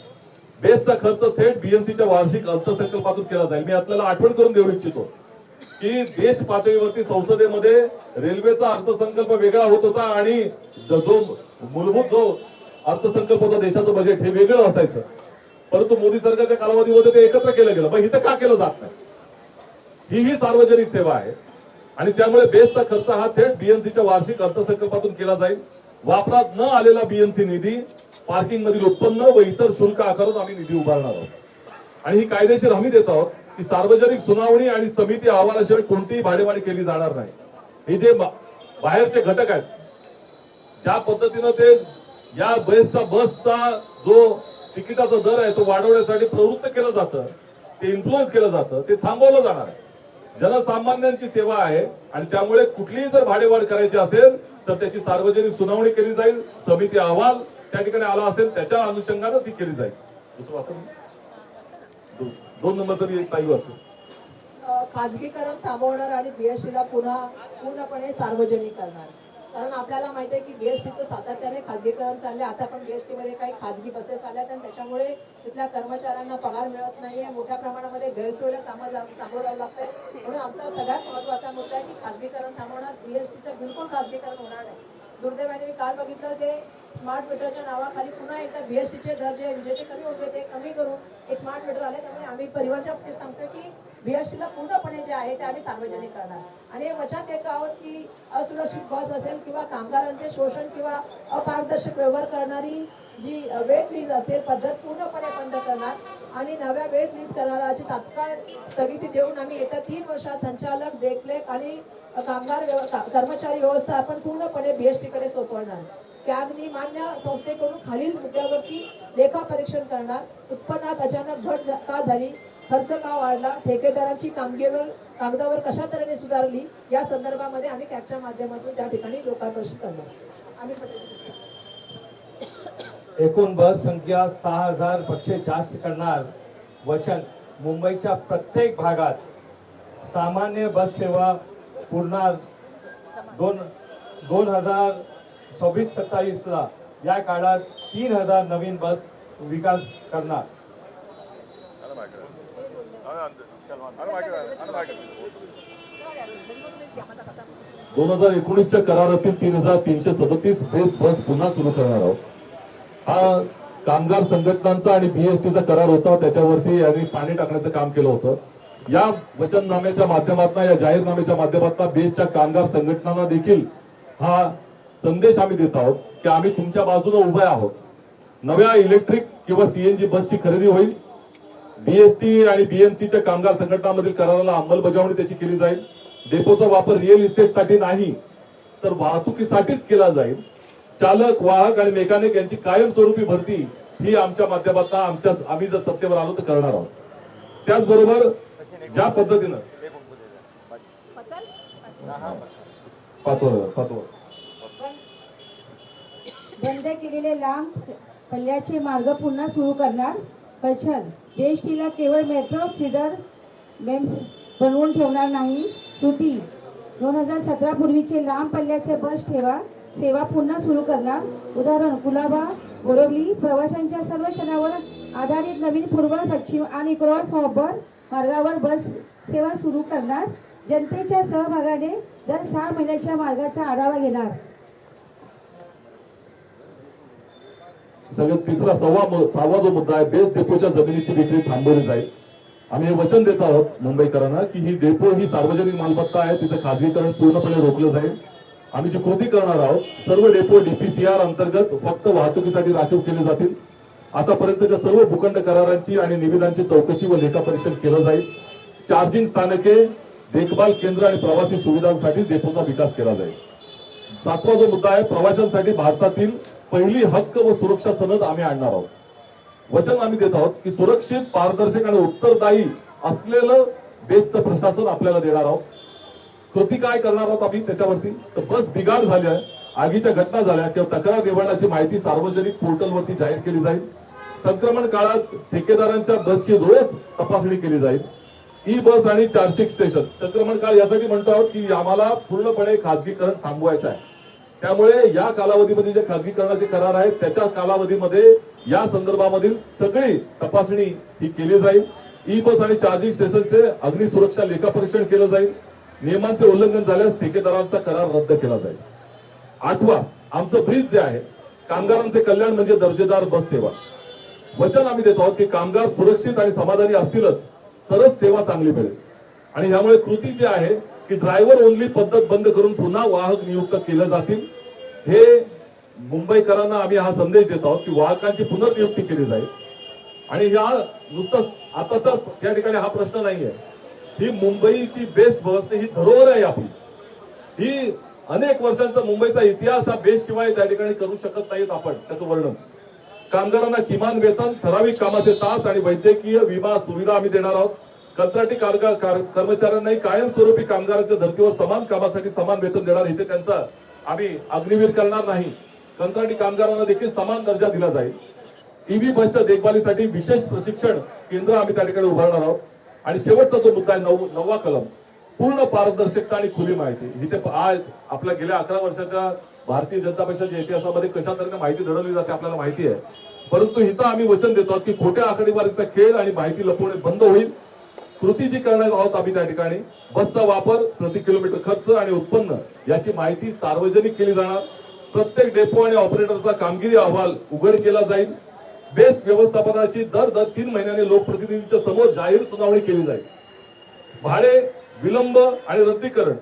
बेसचा खर्च थेट बीएमसीच्या वार्षिक अर्थसंकल्पातून केला जाईल. मी आपल्याला आठवण करून देऊ इच्छितो की देश पातळीवरती संसदेमध्ये रेल्वेचा अर्थसंकल्प वेगळा होत होता आणि जो मूलभूत जो अर्थसंकल्प होता देशाचं बजेट हे वेगळं असायचं, परंतु मोदी सरकारच्या कालावधीमध्ये ते एकत्र केलं गेलं. मग इथं का केलं जात नाही? ही सार्वजनिक सेवा आहे आणि त्यामुळे बेसचा खर्च हा थेट बीएमसीच्या वार्षिक अर्थसंकल्पातून केला जाईल. वापरात न आलेला बीएमसी निधी, पार्किंग मधील उत्पन्न व इतर शुल्क आकारून आम्ही निधी उभारणार आहोत. आणि ही कायदेशीर हमी देत आहोत की सार्वजनिक सुनावणी आणि समिती अहवालाशिवाय कोणतीही भाडेवाढ केली जाणार नाही. हे जे बाहेरचे घटक आहेत, ज्या पद्धतीनं ते या बसचा जो तिकिटाचा दर आहे तो वाढवण्यासाठी प्रवृत्त केलं जातं, ते इन्फ्लुएन्स केलं जातं, ते थांबवलं जाणार आहे. जनसामान्यांची सेवा आहे आणि त्यामुळे कुठलीही जर भाडेवाढ करायची असेल तर त्याची सार्वजनिक सुनावणी केली जाईल, समिती अहवाल त्या ठिकाणी आला असेल त्याच्या अनुषंगानेच ही केली जाईल. दुसरं असं 2 नंबरचं मी एक पाहिजे असतं. खाजगीकरण थांबवणार आणि बीएसटीला पूर्णपणे सार्वजनिक करणार. कारण आपल्याला माहिती आहे की बीएसटीचं सातत्याने खाजगीकरण चालले. आता पण बीएसटी मध्ये काही खाजगी बसेस आल्यात आणि त्याच्यामुळे तिथल्या कर्मचाऱ्यांना पगार मिळत नाहीये. मोठ्या प्रमाणामध्ये गैरसोयीला सामोरं जावं लागतंय. म्हणून आमचा सगळ्यात महत्त्वाचा मुद्दा आहे की खाजगीकरण थांबवणार, बीएसटीचं बिलकुल खाजगीकरण होणार नाही. दुर्दैवाने मी काल बघितलं ते स्मार्ट मीटरच्या नावाखाली पुन्हा एकदा बीएसटीचे दर जे विजेचे कमी होते ते कमी करून एक स्मार्ट मीटर आले. त्यामुळे आम्ही परिवारच्या बाबतीत सांगतोय की बीएसटीला पूर्णपणे जे आहे ते आम्ही सार्वजनिक करणार आणि हे वचन देतो आहोत की असुरक्षित बस असेल किंवा कामगारांचे शोषण किंवा अपारदर्शक व्यवहार करणारी जी वेट लीज असेल पद्धत पूर्णपणे बंद करणार आणि नव्या वेट लीज करणाराची तात्काळ स्थगिती देऊन आम्ही येत्या 3 वर्षात संचालक, देखरेख आणि कर्मचारी व्यवस्था आपण पूर्णपणे बीएसटी कडे सोपवणार. कॅगनी मान्य संस्थेकडून खालील मुद्द्यावरती लेखा परीक्षण करणार. उत्पन्नात अचानक घट का झाली, खर्च का वाढला, ठेकेदारांची कागदावर कशा तऱ्हेने सुधारली या संदर्भामध्ये आम्ही कॅगच्या माध्यमातून त्या ठिकाणी लोकार्पण करणार. आम्ही एकूण बस संख्या 6000 पेक्षा जास्त करणार वचन. मुंबईच्या प्रत्येक भागात सामान्य बस सेवा पुरणार. 2026-27 ला या काळात 3000 नवीन बस विकास करणार. 2019च्या करारातील 3337 बेस्ट बस पुन्हा सुरू करणार आहोत. हा कामगार संघटनांचा आणि बीएसटीचा करार होता, त्याच्यावरती यांनी पाणी टाकण्याचं काम केलं होतं. या वचननाम्याच्या माध्यमातून, या जाहीरनाम्याच्या माध्यमातून बेस्टच्या कामगार संघटनांना देखील हा संदेश आम्ही देत आहोत की आम्ही तुमच्या बाजूने उभे आहोत. नव्या इलेक्ट्रिक किंवा सीएनजी बसची खरेदी होईल. बीएसटी आणि बीएमसीच्या कामगार संघटनांमधील कराराला अंमलबजावणी त्याची केली जाईल. डेपोचा वापर रिअल इस्टेटसाठी नाही तर वाहतुकीसाठीच केला जाईल. चालक, वाहक आणि मेकॅनिक यांची कायमस्वरूपी भरती ही आमच्या माध्यमातून आम्ही जर सत्तेवर आलो तर करणार आहोत. त्याचबरोबर ज्या पद्धतीनं बंद केलेले लांब पल्ल्याचे मार्ग पुन्हा सुरू करणार वचन. बीएसटीला केवळ मेट्रो फीडर मेम्स बनवून ठेवणार नाही. कृती 2017 पूर्वीचे लांब पल्ल्याचे बस सेवा पुन्हा सुरू करणार. उदाहरण कुलाबा, बोरिवली प्रवाशांच्या सर्व क्षणावर आधारित नवीन पूर्व, पश्चिम आणि क्रॉस हॉबर मार्गावर बस सेवा सुरू करणार. जनतेच्या सहभागाने दर 6 महिन्याच्या मार्गाचा आढावा घेणार. सगळ्यात तिसरा सहावा जो मुद्दा आहे, बेस्ट डेपोच्या जमिनीची विक्री थांबवली जाईल. आम्ही हे वचन देत आहोत मुंबईकरांना की ही डेपो ही सार्वजनिक मालमत्ता आहे, तिचं खाजगीकरण पूर्णपणे रोखलं जाईल. आम्ही जी कृती करणार आहोत, सर्व डेपो डीपीसीआर अंतर्गत फक्त वाहतुकीसाठी राखीव केले जातील. आतापर्यंतच्या सर्व भूखंड करारांची आणि निविदांची चौकशी व लेखापरीक्षण केलं जाईल. चार्जिंग स्थानके, देखभाल केंद्र आणि प्रवासी सुविधांसाठी डेपोचा विकास केला जाईल. 7वा जो मुद्दा आहे, प्रवाशांसाठी भारतातील पहिली हक्क व सुरक्षा सनद आम्ही आणणार आहोत. वचन आम्ही देत आहोत की सुरक्षित, पारदर्शक आणि उत्तरदायी असलेलं बेस्टचं प्रशासन आपल्याला देणार आहोत. कृती काय करणार आहोत आम्ही त्याच्यावरती, तर बस बिघाड झाल्या, आगीच्या घटना झाल्या किंवा तक्रार निवारणाची माहिती सार्वजनिक पोर्टलवरती जाहीर केली जाईल. संक्रमण काळात ठेकेदारांच्या बसची रोज तपासणी केली जाईल. ई बस आणि चार्जिंग स्टेशन संक्रमण काळ यासाठी म्हणतो आहोत की आम्हाला पूर्णपणे खाजगीकरण थांबवायचं आहे. त्यामुळे या कालावधीमध्ये जे खाजगीकरणाचे करार आहेत त्याच्या कालावधीमध्ये या संदर्भामधील सगळी तपासणी ही केली जाईल. ई बस आणि चार्जिंग स्टेशनचे अग्नी सुरक्षा लेखापरीक्षण केलं जाईल. नियमांचे उल्लंघन झाल्यास ठेकेदारांचा करार रद्द केला जाईल. 8वा आमचं ब्रीज जे आहे, कामगारांचे कल्याण म्हणजे दर्जेदार बस सेवा. वचन आम्ही देतो आहोत की कामगार सुरक्षित आणि समाधानी असतीलच तरच सेवा चांगली मिळेल. आणि यामुळे कृती जी आहे की ड्रायव्हर ओनली पद्धत बंद करून पुन्हा वाहक नियुक्त केले जातील. हे मुंबईकरांना आम्ही हा संदेश देत आहोत की वाहकांची पुनर्नियुक्ती केली जाईल. आणि या नुसतं आताचा त्या ठिकाणी हा प्रश्न नाहीये, ही मुंबईची बेस्ट व्यवस्था ही धरोहर आहे आपली. ही अनेक वर्षांचा मुंबईचा इतिहास हा बेस्ट शिवाय त्या ठिकाणी करू शकत नाहीत आपण त्याचं वर्णन. कामगारांना किमान वेतन, ठराविक कामाचे तास आणि वैद्यकीय विमा सुविधा आम्ही देणार आहोत. कंत्राटी कर्मचाऱ्यांनाही कायमस्वरूपी कामगारांच्या धर्तीवर समान कामासाठी समान वेतन देणार, इथे त्यांचा आम्ही अग्निवीर करणार नाही. कंत्राटी कामगारांना देखील समान दर्जा दिला जाईल. ईव्ही बसच्या देखभालीसाठी विशेष प्रशिक्षण केंद्र आम्ही त्या ठिकाणी उभारणार आहोत. आणि शेवटचा जो मुद्दा आहे 9वा कलम, पूर्ण पारदर्शकता आणि खुली माहिती इथे आज आपल्या गेल्या 11 वर्षाच्या भारतीय जनता पक्षाच्या इतिहासामध्ये कशा तऱ्हेने माहिती दडवली जाते आपल्याला माहिती आहे. परंतु इथं आम्ही वचन देतो की खोट्या आकडेवारीचा खेळ आणि माहिती लपवणे बंद होईल. कृती जी करणार आहोत आम्ही त्या ठिकाणी बसचा वापर, प्रति किलोमीटर खर्च आणि उत्पन्न याची माहिती सार्वजनिक केली जाणार. प्रत्येक डेपो आणि ऑपरेटरचा कामगिरी अहवाल उघड केला जाईल. बेस्ट व्यवस्थापनाची दर 3 महिन्याने लोकप्रतिनिधींच्या समोर जाहीर सुनावणी केली जाईल. भाडे विलंब आणि रद्दीकरण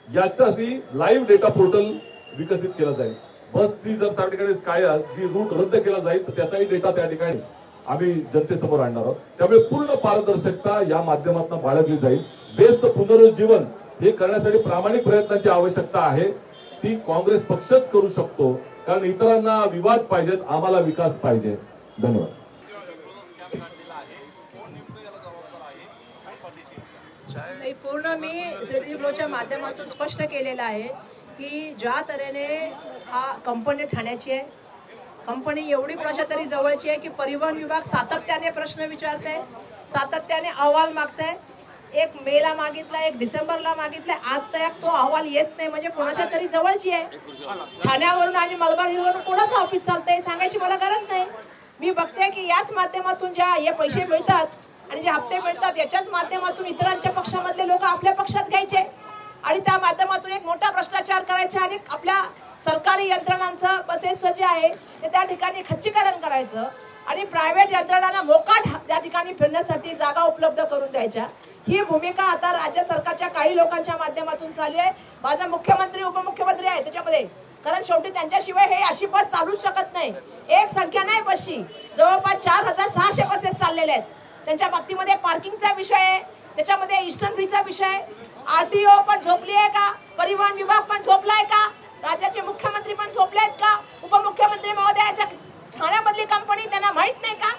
याच्यासाठी लाईव्ह डेटा पोर्टल विकसित केलं जाईल. बसची जर त्या ठिकाणी काय जी रूट रद्द केला जाईल तर त्याचाही डेटा त्या ठिकाणी आम्ही जनतेसमोर आणणार आहोत. त्यामुळे पूर्ण पारदर्शकता या माध्यमातून बाळगली जाईल. बेसचं पुनरुज्जीवन हे करण्यासाठी प्रामाणिक प्रयत्नांची आवश्यकता आहे. ती काँग्रेस पक्षच करू शकतो, कारण इतरांना विवाद पाहिजेत, आम्हाला विकास पाहिजे. धन्यवाद. नाही, पूर्ण मी सिटी फ्लोच्या माध्यमातून स्पष्ट केलेलं आहे की ज्या तऱ्हेने हा कंपनी ठाण्याची आहे, कंपनी एवढी कोणाच्या तरी जवळची आहे की परिवहन विभाग सातत्याने प्रश्न विचारते, सातत्याने अहवाल मागते. एक मेला मागितला, एक डिसेंबरला मागितला, आज तक तो अहवाल येत नाही. म्हणजे कोणाच्या तरी जवळची आहे. ठाण्यावरून आणि मलबार हिलवरून कोणाचं ऑफिस चालतंय सांगायची मला गरज नाही. मी बघते की याच माध्यमातून ज्या हे पैसे मिळतात आणि जे हप्ते मिळतात याच्याच माध्यमातून इतरांच्या पक्षामधले लोक आपल्या पक्षात घ्यायचे आणि त्या माध्यमातून एक मोठा भ्रष्टाचार करायचा आणि आपल्या सरकारी यंत्रणांचं बसेसचं जे आहे ते त्या ठिकाणी खच्चीकरण करायचं आणि प्रायव्हेट यंत्रणांना मोकाट त्या ठिकाणी फिरण्यासाठी जागा उपलब्ध करून द्यायच्या. ही भूमिका आता राज्य सरकारच्या काही लोकांच्या माध्यमातून चालू आहे. माझा मुख्यमंत्री उपमुख्यमंत्री आहे त्याच्यामध्ये, कारण शेवटी त्यांच्याशिवाय हे अशी बस चालूच शकत नाही. एक संख्या नाही बसची, जवळपास 4600 बसेस चाललेल्या आहेत. त्यांच्या बाबतीमध्ये पार्किंगचा विषय आहे, त्याच्यामध्ये इस्टर्न फ्रीचा विषय, आरटीओ पण झोपली आहे का, परिवहन विभाग पण झोपलाय का, राज्याचे मुख्यमंत्री पण झोपले आहेत का, उपमुख्यमंत्री महोदयाच्या ठाण्यामधली कंपनी त्यांना माहित नाही का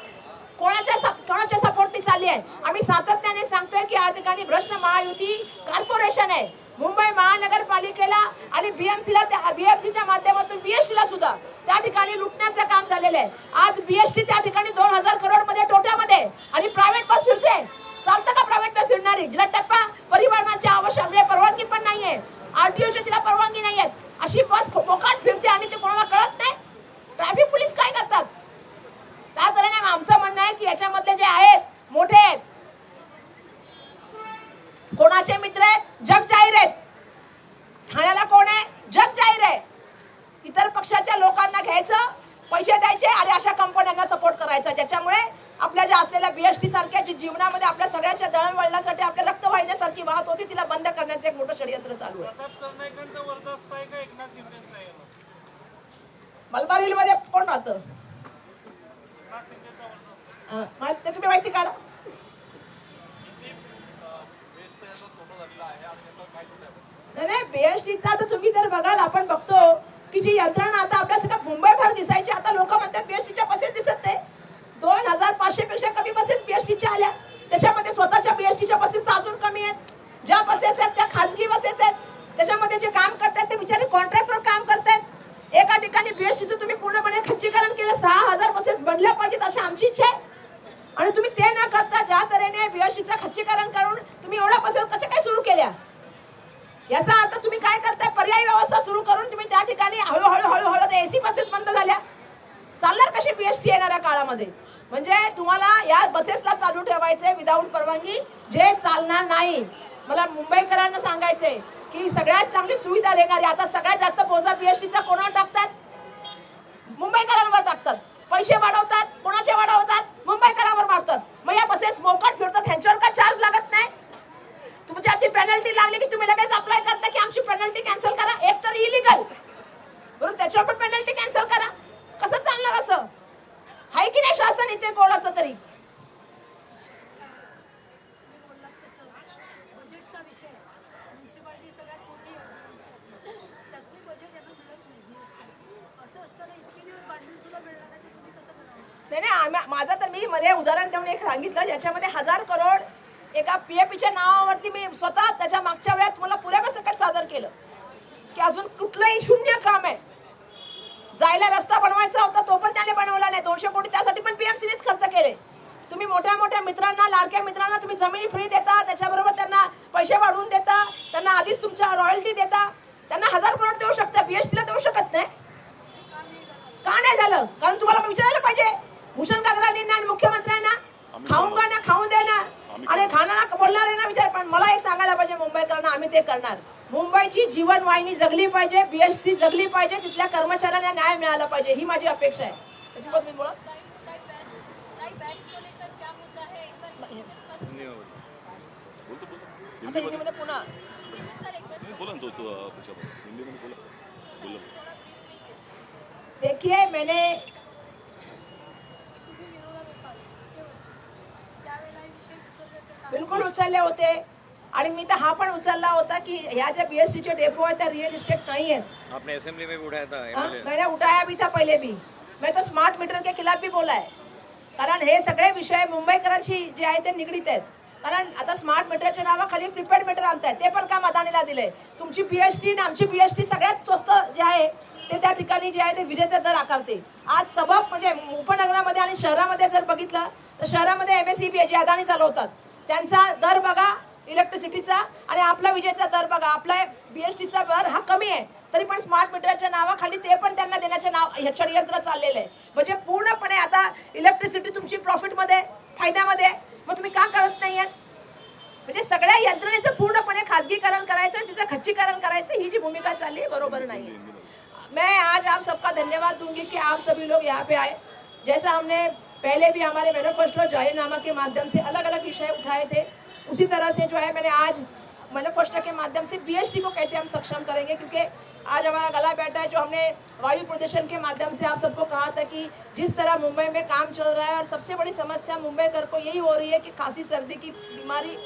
कोणाच्या सपोर्टनी चालली आहे. आम्ही सातत्याने सांगतोय की या ठिकाणी भ्रष्ट महायुती कॉर्पोरेशन आहे. मुंबई महानगरपालिकेला आणि बीएमसीच्या माध्यमातून बीएसटीला सुद्धा त्या ठिकाणी लुटण्याचं काम झालेलं आहे. आज बीएसटी त्या ठिकाणी 2000 करोड मध्ये तोट्यामध्ये आणि प्रायव्हेट बस फिरते. चालतं का प्रायव्हेट बस फिरणारी, जिला टप्पा परिवहनाची आवश्यक परवानगी पण नाहीये, आरटीओची तिला परवानगी नाहीये, अशी बस मोकाट फिरते आणि ते कोणाला कळत नाही. ट्रॅफिक पोलीस काय करतात? त्या तऱ्हेने आमचं म्हणणं आहे की याच्यामधले जे आहेत मोठे आहेत, कोणाचे मित्र आहेत, जग जाहीर आहेत. ठाण्याला कोण आहे? जग जाहीर आहे. इतर पक्षाच्या लोकांना घ्यायचं, पैसे द्यायचे आणि अशा कंपन्यांना सपोर्ट करायचा, ज्याच्यामुळे आपल्या ज्या असलेल्या बीएसटी सारख्या जी जीवनामध्ये आपल्या सगळ्यांच्या दळणवळणासाठी आपल्या रक्त वाहिण्यासारखी वाहत होती तिला बंद करण्याचं एक मोठं षडयंत्र चालू आहे. मलबार हिल मध्ये कोण राहतं ते तुम्ही माहिती काढा. नाही, बीएसटीचा तर तुम्ही जर बघाल, आपण बघतो की जी यंत्रणा आता आपल्या सगळ्या मुंबईभर दिसायची, आता लोक म्हणतात बीएसटीच्या बसेस दिसत नाही. 2500 पेक्षा कमी बसेस बीएसटीच्या आल्या. त्याच्यामध्ये स्वतःच्या बीएसटीच्या बसेस अजून कमी आहेत. ज्या बसेस आहेत त्या खासगी बसेस आहेत. त्याच्यामध्ये जे काम करतात ते बिचारे कॉन्ट्रॅक्टवर काम करतात. एका ठिकाणी बीएसटीचं तुम्ही पूर्णपणे खच्चीकरण केलं, 6000 बसेस बनल्या पाहिजेत अशी आमची इच्छा आहे. आणि तुम्ही ते न करता ज्या तऱ्हेने बीएसटीचं खच्चीकरण करून तुम्ही एवढ्या बसेस कशा काय सुरू केल्या, याचा अर्थ तुम्ही काय करताय? पर्यायी व्यवस्था सुरू करून तुम्ही त्या ठिकाणी हळूहळू ते एसी बसेस बंद झाल्या. चालणार कशी बीएसटी येणाऱ्या काळामध्ये? म्हणजे तुम्हाला या बसेसला चालू ठेवायचे विदाऊट परवानगी, जे चालणार नाही. मला मुंबईकरांना सांगायचंय की सगळ्यात चांगली सुविधा देणारी आता सगळ्यात जास्त बोजा बीएसटीचा कोणावर टाकतात? मुंबईकरांवर टाकतात. पैसे वाढवतात, कोणाचे वाढवतात? मुंबईकरांवर मारतात. मग या बसेस मोकाट फिरतात, ह्यांच्यावर का चार्ज लागत नाही? तुमच्यावरती पेनल्टी लागली की तुम्ही लगेच अप्लाय करता की आमची पेनल्टी कॅन्सल करा. एक तर इलिगल, बरोबर, त्याच्यावर पण पेनल्टी कॅन्सल करा. कसं चालणार असं? आहे की नाही शासन इथे कोणाचं तरी? नाही, माझं तर मी मध्ये उदाहरण देऊन एक सांगितलं, ज्याच्यामध्ये 1000 करोड एका पीएपीच्या नावावरती मी स्वतः त्याच्या मागच्या वेळात तुम्हाला पुराव्यासकट सादर केलं की अजून कुठलंही शून्य काम आहे. जायला रस्ता बनवायचा होता तो पण त्याने बनवला नाही. 200 कोटी त्यासाठी पण पीएमसीनेच खर्च केले. तुम्ही मोठ्या मोठ्या मित्रांना, लाडक्या मित्रांना तुम्ही जमिनी फ्री देता, त्याच्याबरोबर त्यांना पैसे वाढवून देता असं, कारण तुम्हाला विचारायला पाहिजे भूषण गगरालींना आणि मुख्यमंत्र्यांना, खाऊंगा ना खाऊन देणार आणि खाणारा बोलणार आहे ना विचार. पण मला एक सांगायला पाहिजे मुंबईकरांना, आम्ही ते करणार. मुंबईची जीवन वाहिनी जगली पाहिजे, बीएसटी जगली पाहिजे, तिथल्या कर्मचाऱ्यांना न्याय मिळाला पाहिजे, ही माझी अपेक्षा आहे. त्याच्याबद्दल तुम्ही बोला. आता हिंदीमध्ये पुन्हा देखिए, मैंने बिलकुल उचलले होते आणि मी तर हा पण उचलला होता की ह्या ज्या बीएसटीचे डेपो आहेत त्या रियल इस्टेट नहीं है. आपने असेंबली में भी उठाया था. मैंने उठाया भी था पहले भी. मैं तो स्मार्ट मीटर के खिलाफ भी बोला है, कारण हे सगळे विषय मुंबईकरांशी जे आहे ते निगडीत आहेत. कारण आता स्मार्ट मीटरच्या नावाखाली प्रीपेड मीटर आणतायत, ते पण काम अदानीला दिलंय. तुमची बीएसटी आणि आमची बीएसटी सगळ्यात स्वस्त जे आहे ते त्या ठिकाणी जे आहे ते विजेचा दर आकारते. आज सबब म्हणजे उपनगरामध्ये आणि शहरामध्ये जर बघितलं तर शहरामध्ये एमएसईबी जे अदानी चालवतात त्यांचा दर बघा इलेक्ट्रिसिटीचा आणि आपला विजेचा दर बघा. आपला बीएसटीचा दर हा कमी आहे, तरी पण स्मार्ट मीटरच्या नावाखाली ते पण त्यांना देण्याचे नाव षडयंत्र चाललेलं आहे. म्हणजे पूर्णपणे आता इलेक्ट्रिसिटी तुमची प्रॉफिटमध्ये फायद्यामध्ये, मग तुम्ही का करत नाही आहेत? म्हणजे सगळ्या यंत्रणेचं पूर्णपणे खासगीकरण करायचं, तिचं खच्चीकरण करायचं, ही जी भूमिका चालली है बरोबर नहीं है. मैं आज आप सबका धन्यवाद दूंगी कि आप सभी लोग यहाँ पे आए. जैसा हमने पहले भी हमारे मैनिफेस्टो जाहिरनामा के माध्यम से अलग अलग विषय उठाए थे, उसी तरह से जो है मैंने आज मैनिफेस्टो के माध्यम से बीएसटी को कैसे हम सक्षम करेंगे, क्योंकि आज हमारा गला बैठा है. जो हमने वायु प्रदूषण के माध्यम से आप सबको कहा था कि जिस तरह मुंबई में काम चल रहा है और सबसे बड़ी समस्या मुंबईकर को यही हो रही है कि खांसी सर्दी की बीमारी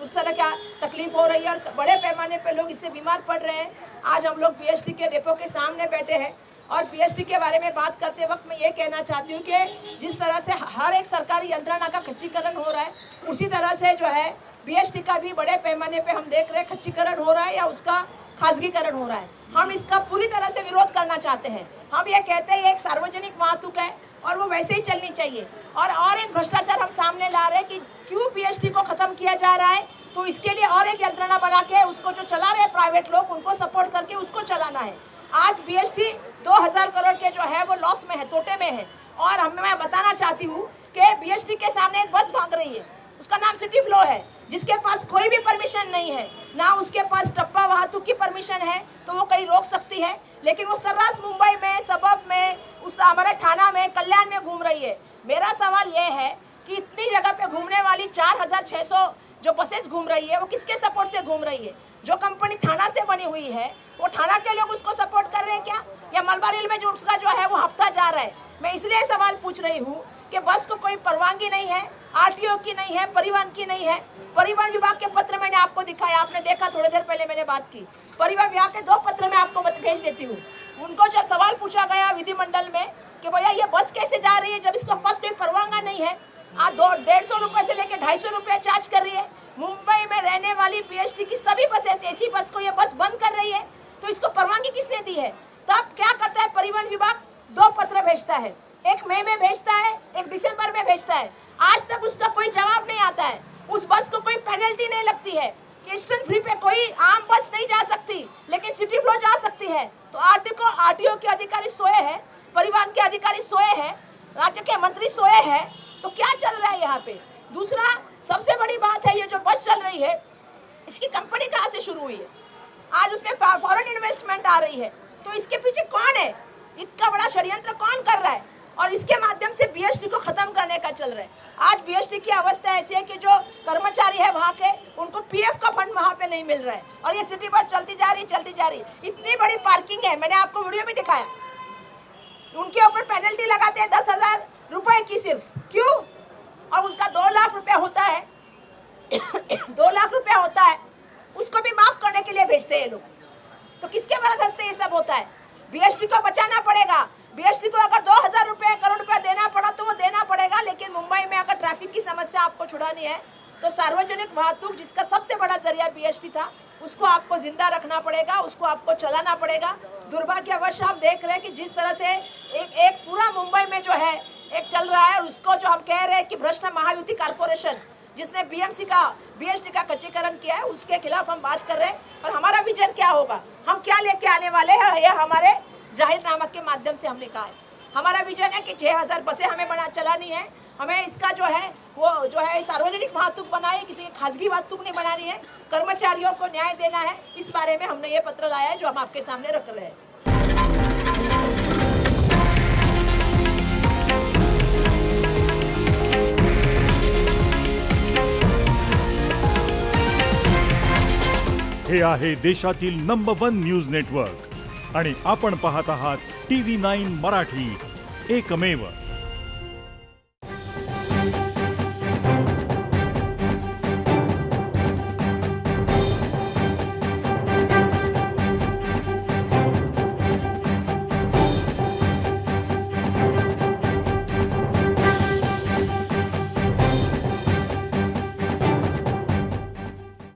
उस तरह क्या तकलीफ हो रही है और बड़े पैमाने पे लोग इससे बीमार पड़ रहे हैं. आज हम लोग बीएसटी के डिपो के सामने बैठे हैं और बीएसटी के बारे में बात करते वक्त मैं ये कहना चाहती हूँ कि जिस तरह से हर एक सरकारी यंत्रणा का खच्चीकरण हो रहा है, उसी तरह से जो है बीएसटी का भी बड़े पैमाने पे हम देख रहे हैं खच्चीकरण हो रहा है या उसका खासगीकरण हो रहा है. हम इसका पूरी तरह से विरोध करना चाहते हैं. हम ये कहते हैं एक सार्वजनिक वाहतुक है और वो वैसे ही चलनी चाहिए. और एक भ्रष्टाचार हम सामने ला रहे हैं कि क्यों बीएसटी को खत्म किया जा रहा है, तो इसके लिए और एक यंत्रणा बना के उसको जो चला रहे हैं प्राइवेट लोग, उनको सपोर्ट करके उसको चलाना है. आज बीएसटी 2000 करोड़ के जो है वो लॉस में है, तोटे में है. और मैं बताना चाहती हूँ कि बीएसटी के सामने एक बस भाग रही है, उसका नाम सिटी फ्लो है, जिसके पास कोई भी परमिशन नहीं है, ना उसके पास टप्पा वाहतुक की परमिशन है, तो वो कहीं रोक सकती है. लेकिन वो सर्रास मुंबई में, सबब में, उस हमारे थाना में, कल्याण में घूम रही है. मेरा सवाल ये है कि इतनी जगह पे घूमने वाली 4600 जो बसेस घूम रही है वो किसके सपोर्ट से घूम रही है? जो कंपनी थाना से बनी हुई है वो थाना के लोग उसको सपोर्ट कर रहे हैं क्या, या मलबा रेल में जो उसका जो है वो हफ्ता जा रहा है? मैं इसलिए सवाल पूछ रही हूँ कि बस को कोई परवानगी नहीं है, आरटीओ की नहीं है, परिवहन की नहीं है. परिवहन विभाग के पत्र मैंने आपको दिखाया, आपने देखा, थोड़ी देर पहले मैंने बात की. परिवहन विभाग के 2 पत्र मैं आपको भेज देती हूँ. उनको जब सवाल पूछा गया विधिमंडल में कि भैया ये बस कैसे जा रही है जब इसके पास कोई परवाना नहीं है, आज 150 रुपए से लेकर 250 रुपए चार्ज कर रही है. मुंबई में रहने वाली बीएसटी की सभी बसेस, एसी बस को ये बस बंद कर रही है, तो इसको परवानगी किसने दी है? तब क्या करता है परिवहन विभाग? 2 पत्र भेजता है, एक मई में भेजता है, एक दिसंबर में भेजता है. आज तक उसका कोई जवाब नहीं आता है. उस बस को कोई पेनल्टी नहीं लगती है कि स्टेशन फ्री पे कोई आम बस नहीं जा सकती, लेकिन सिटी फ्लो जा सकती है. तो आरटीओ के अधिकारी सोए हैं, परिवहन के अधिकारी सोए हैं, राज्य के मंत्री सोए हैं. तो क्या चल रहा है यहाँ पे? दूसरा सबसे बड़ी बात है, ये जो बस चल रही है इसकी कंपनी कहाँ से शुरू हुई है? आज उसमें फॉरेन इन्वेस्टमेंट आ रही है, तो इसके पीछे कौन है? इतना बड़ा षड्यंत्र कौन कर रहा है? और इसके माध्यम से बीएसटी को खत्म करने का चल रहा है. आज बीएसटी की अवस्था ऐसी है कि जो कर्मचारी है वहाँ के, उनको पीएफ का फंड वहाँ पे नहीं मिल रहा है और ये सिटी बस चलती जा रही. इतनी बड़ी पार्किंग है, मैंने आपको वीडियो में दिखाया. उनके ऊपर पेनल्टी लगाते हैं 10,000 रुपए की सिर्फ. क्यों? और उसका 2 लाख रुपया होता है 2 लाख रुपया होता है, उसको भी माफ करने के लिए भेजते हैं लोग. तो किसके मदद से ये सब होता है? बीएसटी को बचाना पड़ेगा. बीएसटी को अगर 2000 करोड़ रुपया देना पड़ा तो वो देना पड़ेगा. लेकिन मुंबई में अगर ट्रैफिक की समस्या आपको छुड़ानी है तो सार्वजनिक वाहतुक, जिसका सबसे बड़ा जरिया बीएसटी था, उसको आपको जिंदा रखना पड़ेगा, उसको आपको चलाना पड़ेगा. दुर्भाग्यवश हम देख रहे हैं कि जिस तरह से एक पूरा मुंबई में जो है एक चल रहा है, उसको जो हम कह रहे हैं कि भ्रष्ट महायुति कारपोरेशन जिसने बीएसटी का खच्चीकरण किया है, उसके खिलाफ हम बात कर रहे हैं. और हमारा विजन क्या होगा, हम क्या लेके आने वाले हैं, यह हमारे जाहिरनामा के माध्यम से हमने कहा है. हमारा विजन है कि 6000 बसें हमें चलानी है। हमें इसका जो है वो जो है सार्वजनिक वाहतूक बनाई, किसी की खासगी वाहतूक नहीं बनानी है। कर्मचारियों को न्याय देना है, इस बारे में हमने ये पत्र लाया है जो हम आपके सामने रख रहे हैं। हे आहे देशातील नंबर 1 न्यूज नेटवर्क आणि आपण पाहत आहात TV9 मराठी, एकमेव।